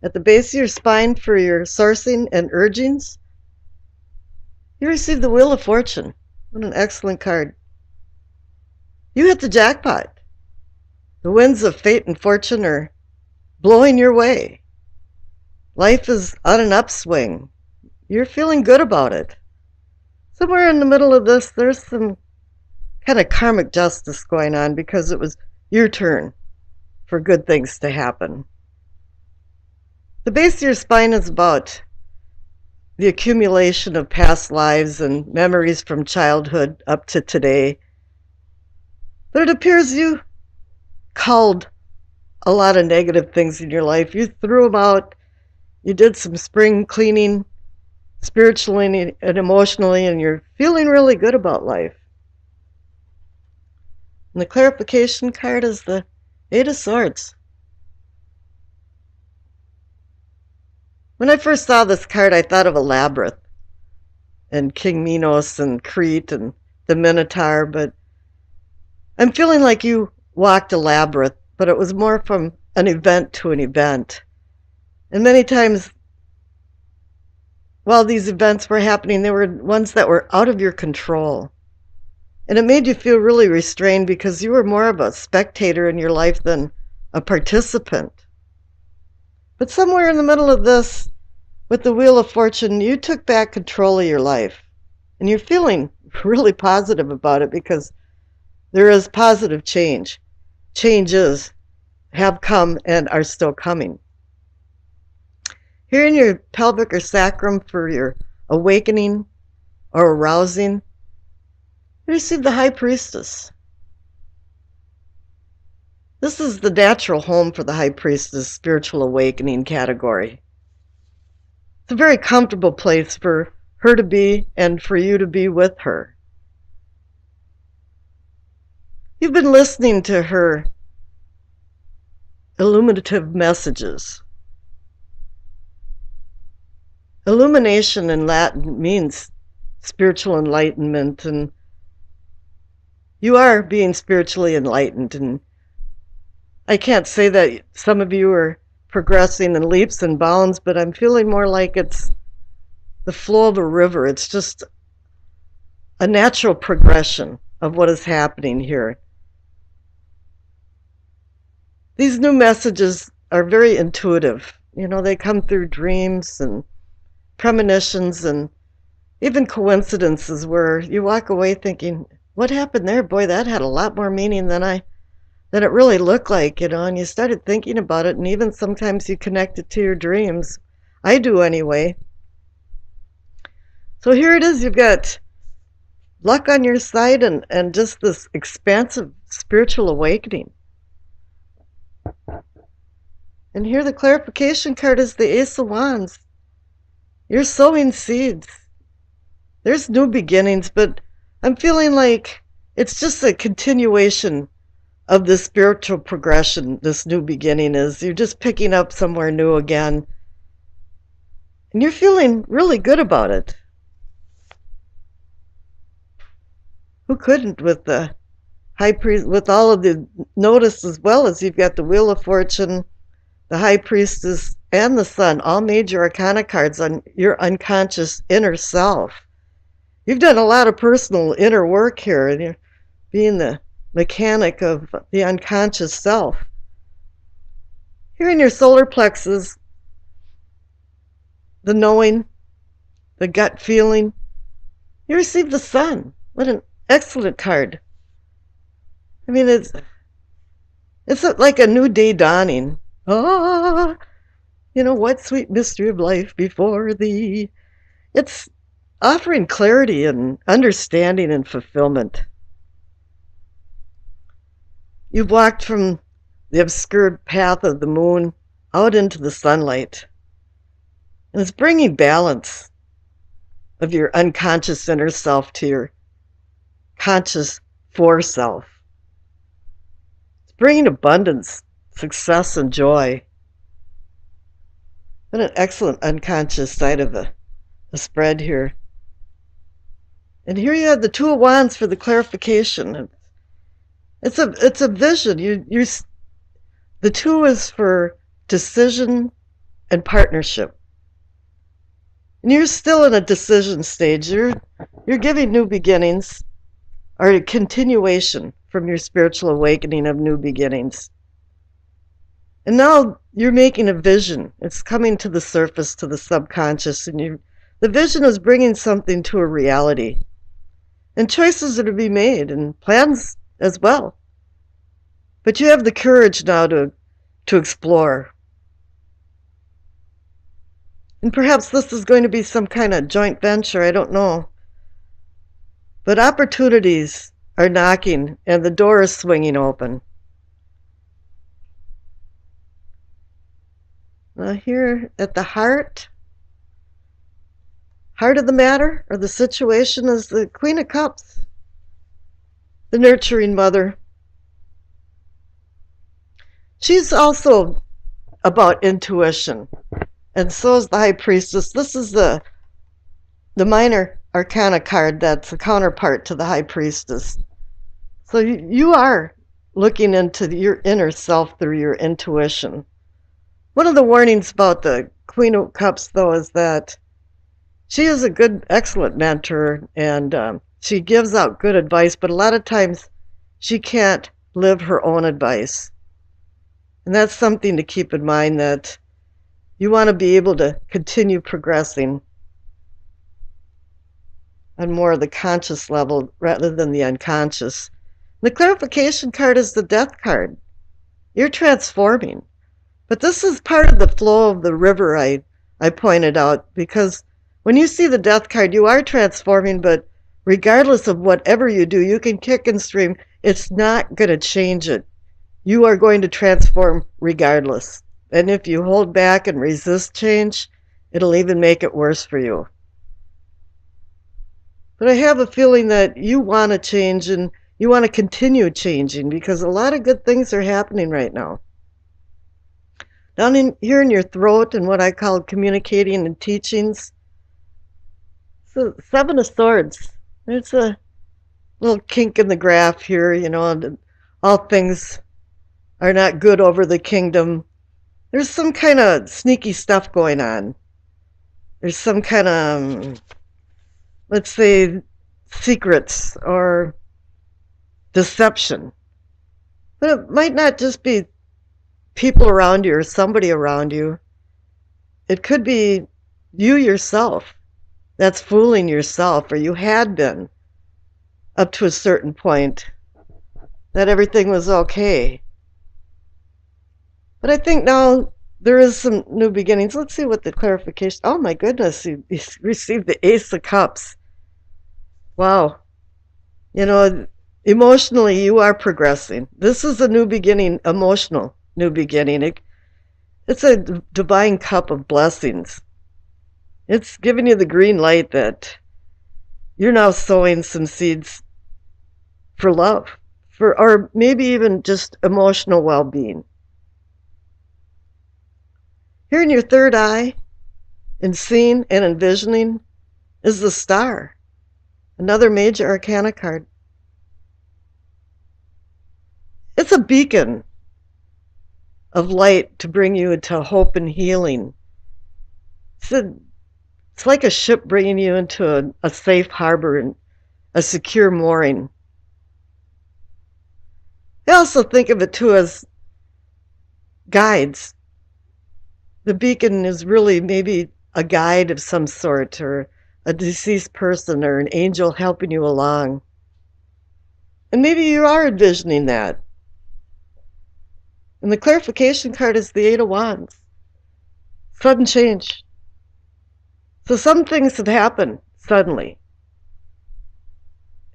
At the base of your spine for your sourcing and urgings, you receive the Wheel of Fortune. What an excellent card. You hit the jackpot. The winds of fate and fortune are blowing your way. Life is on an upswing. You're feeling good about it. Somewhere in the middle of this, there's some kind of karmic justice going on because it was your turn for good things to happen. The base of your spine is about the accumulation of past lives and memories from childhood up to today. But it appears you culled a lot of negative things in your life. You threw them out. You did some spring cleaning spiritually and emotionally, and you're feeling really good about life. And the clarification card is the Eight of Swords. When I first saw this card, I thought of a labyrinth and King Minos and Crete and the Minotaur, but I'm feeling like you walked a labyrinth, but it was more from an event to an event. And many times, while these events were happening, there were ones that were out of your control. And it made you feel really restrained because you were more of a spectator in your life than a participant. But somewhere in the middle of this, with the Wheel of Fortune, you took back control of your life. And you're feeling really positive about it because there is positive change. Changes have come and are still coming. Here in your pelvic or sacrum for your awakening or arousing, you receive the High Priestess. This is the natural home for the High Priestess spiritual awakening category. It's a very comfortable place for her to be and for you to be with her. You've been listening to her illuminative messages. Illumination in Latin means spiritual enlightenment, and you are being spiritually enlightened. And I can't say that some of you are progressing in leaps and bounds, but I'm feeling more like it's the flow of a river. It's just a natural progression of what is happening here. These new messages are very intuitive. You know, they come through dreams and premonitions and even coincidences where you walk away thinking, what happened there? Boy, that had a lot more meaning than it really looked like, you know, and you started thinking about it, and even sometimes you connect it to your dreams. I do anyway. So here it is, you've got luck on your side and just this expansive spiritual awakening. And here the clarification card is the Ace of Wands. You're sowing seeds. There's new beginnings, but I'm feeling like it's just a continuation of this spiritual progression. This new beginning is you're just picking up somewhere new again. And you're feeling really good about it. Who couldn't with the High Priest, with all of the notice, as well as you've got the Wheel of Fortune, the High Priestess, and the Sun, all major arcana cards on your unconscious inner self. You've done a lot of personal inner work here, and you're being the mechanic of the unconscious self. Here in your solar plexus, the knowing, the gut feeling, you receive the Sun. What an excellent card. I mean, it's like a new day dawning. Ah, you know, what sweet mystery of life before thee. It's offering clarity and understanding and fulfillment. You've walked from the obscured path of the moon out into the sunlight. And it's bringing balance of your unconscious inner self to your conscious fore self. It's bringing abundance, success, and joy. What an excellent unconscious side of the spread here. And here you have the Two of Wands for the clarification. It's a vision. The two is for decision and partnership. And you're still in a decision stage. You're giving new beginnings or a continuation from your spiritual awakening of new beginnings. And now you're making a vision. It's coming to the surface, to the subconscious, and the vision is bringing something to a reality. And choices are to be made, and plans as well. But you have the courage now to explore. And perhaps this is going to be some kind of joint venture, I don't know. But opportunities are knocking, and the door is swinging open. Now here at the heart of the matter, or the situation, is the Queen of Cups, the nurturing mother. She's also about intuition, and so is the High Priestess. This is the minor arcana card that's a counterpart to the High Priestess. So you are looking into your inner self through your intuition. One of the warnings about the Queen of Cups, though, is that she is a good, excellent mentor, and she gives out good advice, but a lot of times she can't live her own advice. And that's something to keep in mind, that you want to be able to continue progressing on more of the conscious level rather than the unconscious. The clarification card is the Death card. You're transforming. But this is part of the flow of the river I pointed out, because when you see the Death card, you are transforming, but regardless of whatever you do, you can kick and scream. It's not going to change it. You are going to transform regardless. And if you hold back and resist change, it'll even make it worse for you. But I have a feeling that you want to change, and you want to continue changing, because a lot of good things are happening right now. Down here in your throat, and what I call communicating and teachings, so Seven of Swords. There's a little kink in the graph here, all things are not good over the kingdom. There's some kind of sneaky stuff going on. There's some kind of, let's say, secrets or deception. But it might not just be people around you or somebody around you. It could be you yourself that's fooling yourself, or you had been up to a certain point, that everything was okay. But I think now there is some new beginnings. Let's see what the clarification. Oh my goodness, you received the Ace of Cups. Wow. Emotionally, you are progressing. This is a new beginning, emotional new beginning. It's a divine cup of blessings. It's giving you the green light that you're now sowing some seeds for love, or maybe even just emotional well-being. Here in your third eye, in seeing and envisioning, is the Star, another major arcana card. It's a beacon of light to bring you into hope and healing. It's like a ship bringing you into a safe harbor and a secure mooring. I also think of it too as guides. The beacon is really maybe a guide of some sort, or a deceased person, or an angel helping you along. And maybe you are envisioning that. And the clarification card is the Eight of Wands. Sudden change. So some things have happened suddenly.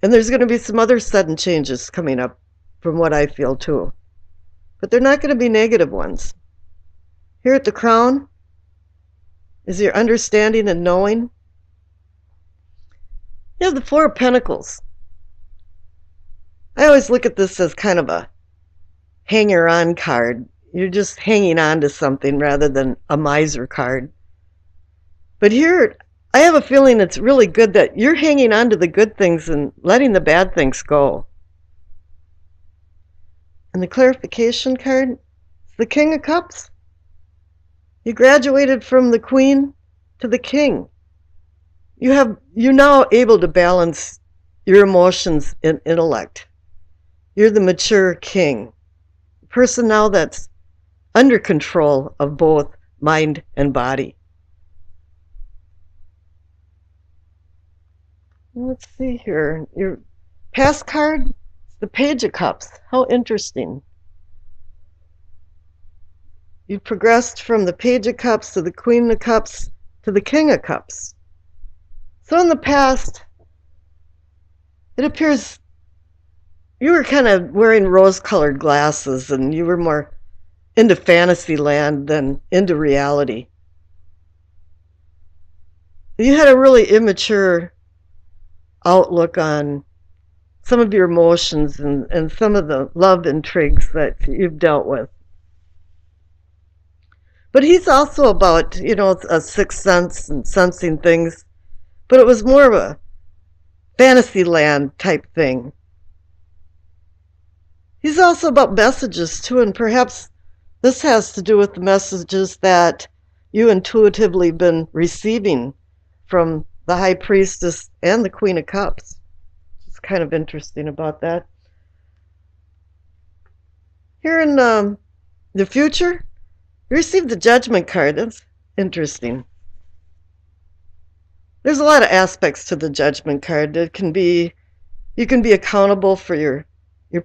And there's going to be some other sudden changes coming up, from what I feel too. But they're not going to be negative ones. Here at the crown is your understanding and knowing. You have the Four of Pentacles. I always look at this as kind of a hanger-on card. You're just hanging on to something rather than a miser card. But here, I have a feeling it's really good that you're hanging on to the good things and letting the bad things go. And the clarification card is the King of Cups. You graduated from the queen to the king. You're now able to balance your emotions and intellect. You're the mature king, a person now that's under control of both mind and body. Let's see here. Your past card, the Page of Cups. How interesting. You progressed from the Page of Cups to the Queen of Cups to the King of Cups. So in the past, it appears you were kind of wearing rose-colored glasses and you were more into fantasy land than into reality. You had a really immature outlook on some of your emotions and some of the love intrigues that you've dealt with. But he's also about, a sixth sense and sensing things, but it was more of a fantasy land type thing. He's also about messages too, and perhaps this has to do with the messages that you intuitively been receiving from the High Priestess and the Queen of Cups. It's kind of interesting about that. Here in the future, you received the Judgment card. That's interesting. There's a lot of aspects to the Judgment card. You can be accountable for your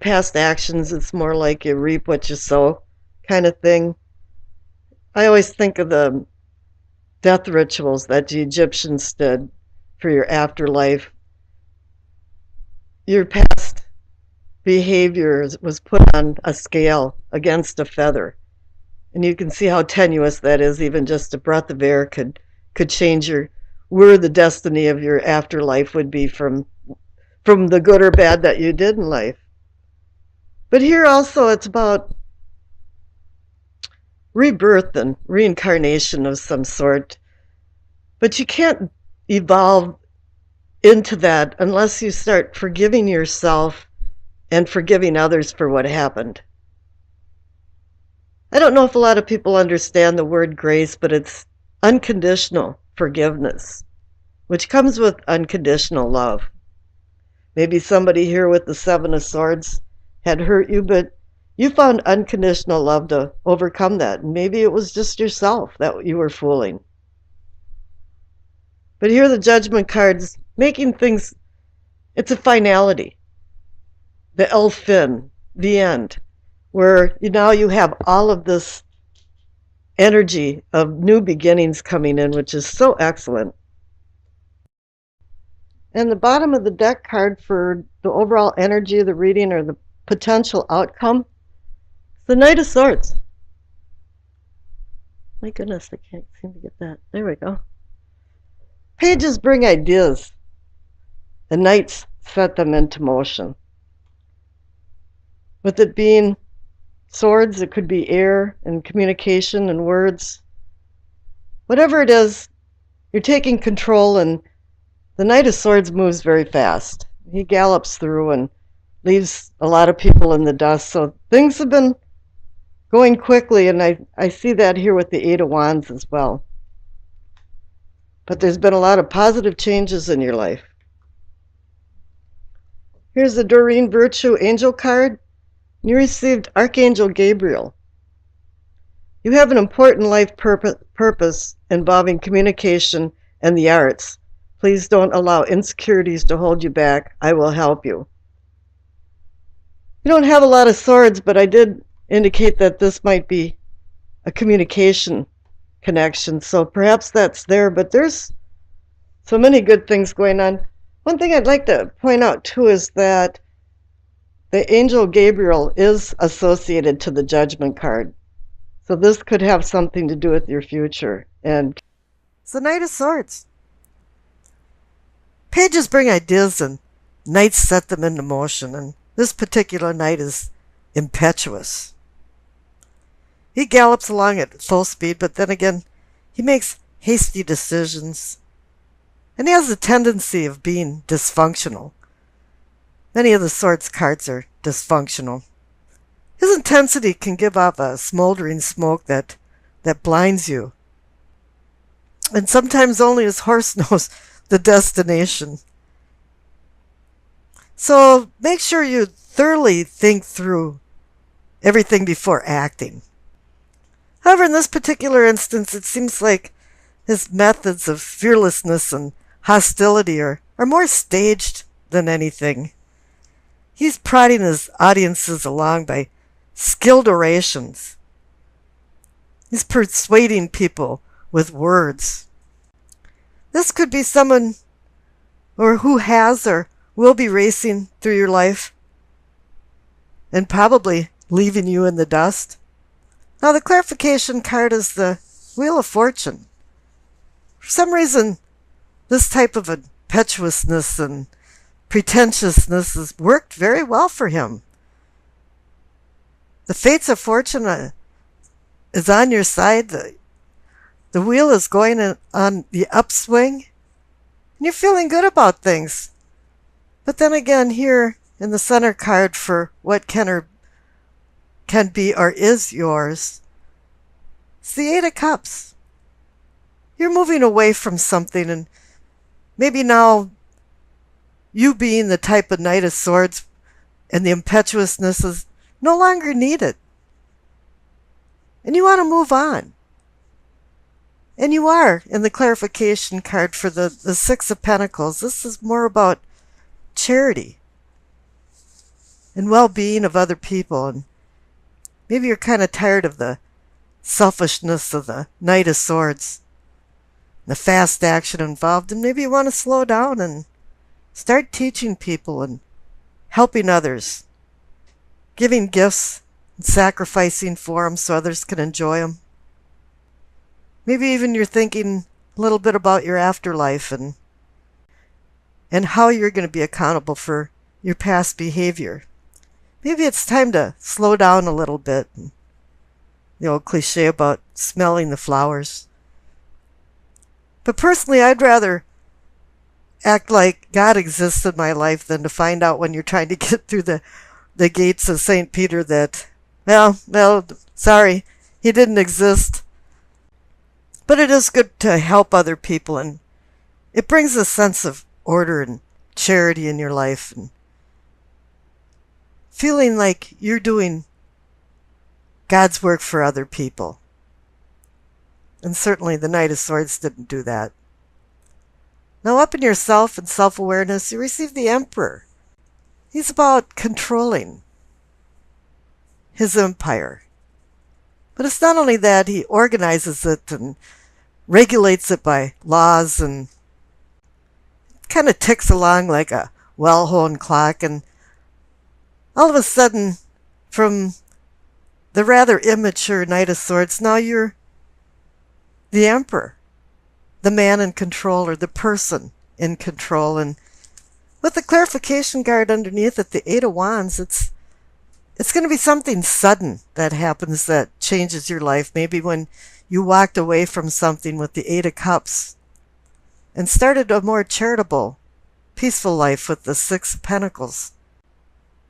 past actions. It's more like you reap what you sow kind of thing. I always think of the death rituals that the Egyptians did for your afterlife. Your past behavior was put on a scale against a feather. And you can see how tenuous that is. Even just a breath of air could change where the destiny of your afterlife would be from the good or bad that you did in life. But here also it's about rebirth and reincarnation of some sort. But you can't evolve into that unless you start forgiving yourself and forgiving others for what happened. I don't know if a lot of people understand the word grace, but it's unconditional forgiveness, which comes with unconditional love. Maybe somebody here with the Seven of Swords had hurt you, but you found unconditional love to overcome that. And maybe it was just yourself that you were fooling. But here the Judgment card's making things, it's a finality. The Elfin, the end, where now you have all of this energy of new beginnings coming in, which is so excellent. And the bottom of the deck card for the overall energy of the reading or the potential outcome, the Knight of Swords. My goodness, I can't seem to get that. There we go. Pages bring ideas. The Knights set them into motion. With it being swords, it could be air and communication and words. Whatever it is, you're taking control, and the Knight of Swords moves very fast. He gallops through and leaves a lot of people in the dust. So things have been going quickly, and I see that here with the Eight of Wands as well. But there's been a lot of positive changes in your life. Here's the Doreen Virtue Angel card. You received Archangel Gabriel. You have an important life purpose involving communication and the arts. Please don't allow insecurities to hold you back. I will help you. You don't have a lot of swords, but I did indicate that this might be a communication connection. So perhaps that's there, but there's so many good things going on. One thing I'd like to point out too is that the angel Gabriel is associated to the Judgment card. So this could have something to do with your future. And it's the Knight of Swords. Pages bring ideas and knights set them into motion. And this particular knight is impetuous. He gallops along at full speed, but then again, he makes hasty decisions. And he has a tendency of being dysfunctional. Many of the Swords cards are dysfunctional. His intensity can give off a smoldering smoke that that blinds you. And sometimes only his horse knows the destination. So make sure you thoroughly think through everything before acting. However, in this particular instance, it seems like his methods of fearlessness and hostility are more staged than anything. He's prodding his audiences along by skilled orations. He's persuading people with words. This could be someone or who has or will be racing through your life and probably leaving you in the dust. Now, the clarification card is the Wheel of Fortune. For some reason, this type of impetuousness and pretentiousness has worked very well for him. The fates of fortune is on your side. The wheel is going on the upswing. And you're feeling good about things. But then again, here in the center card for what can be or is yours, it's the Eight of Cups. You're moving away from something, and maybe now you being the type of Knight of Swords and the impetuousness is no longer needed. And you want to move on. And you are in the clarification card for the Six of Pentacles. This is more about charity and well-being of other people. And maybe you're kind of tired of the selfishness of the Knight of Swords, the fast action involved, and maybe you want to slow down and start teaching people and helping others, giving gifts and sacrificing for them so others can enjoy them. Maybe even you're thinking a little bit about your afterlife and how you're going to be accountable for your past behavior. Maybe it's time to slow down a little bit. The old cliche about smelling the flowers. But personally, I'd rather act like God exists in my life than to find out when you're trying to get through the gates of St. Peter that, well, sorry, he didn't exist. But it is good to help other people, and it brings a sense of order and charity in your life, and feeling like you're doing God's work for other people. And certainly the Knight of Swords didn't do that. Now, up in yourself and self-awareness, you receive the Emperor. He's about controlling his empire. But it's not only that, he organizes it and regulates it by laws, and it kind of ticks along like a well-honed clock. And all of a sudden, from the rather immature Knight of Swords, now you're the Emperor, the man in control, or the person in control. And with the clarification card underneath it, the Eight of Wands, it's going to be something sudden that happens that changes your life. Maybe when you walked away from something with the Eight of Cups and started a more charitable, peaceful life with the Six of Pentacles.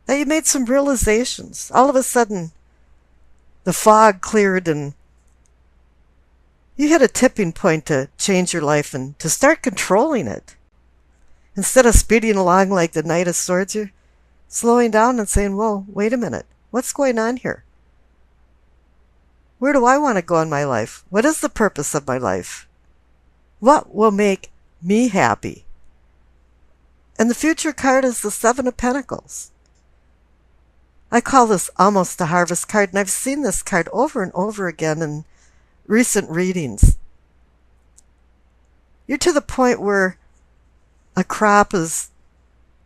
That you made some realizations. All of a sudden, the fog cleared and you hit a tipping point to change your life and to start controlling it. Instead of speeding along like the Knight of Swords, you're slowing down and saying, whoa, wait a minute. What's going on here? Where do I want to go in my life? What is the purpose of my life? What will make me happy? And the future card is the Seven of Pentacles. I call this almost a harvest card, and I've seen this card over and over again in recent readings. You're to the point where a crop is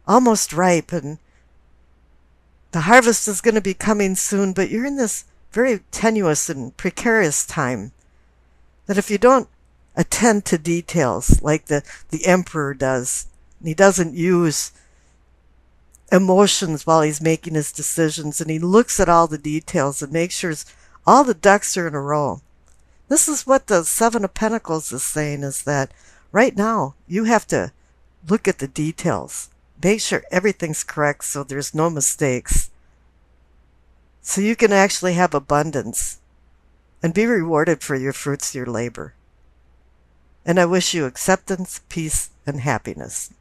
almost ripe and the harvest is going to be coming soon, but you're in this very tenuous and precarious time that if you don't attend to details like the Emperor does, and he doesn't use emotions while he's making his decisions, and he looks at all the details and makes sure all the ducks are in a row. This is what the Seven of Pentacles is saying, is that right now you have to look at the details. Make sure everything's correct so there's no mistakes. So you can actually have abundance and be rewarded for your fruits, your labor. And I wish you acceptance, peace, and happiness.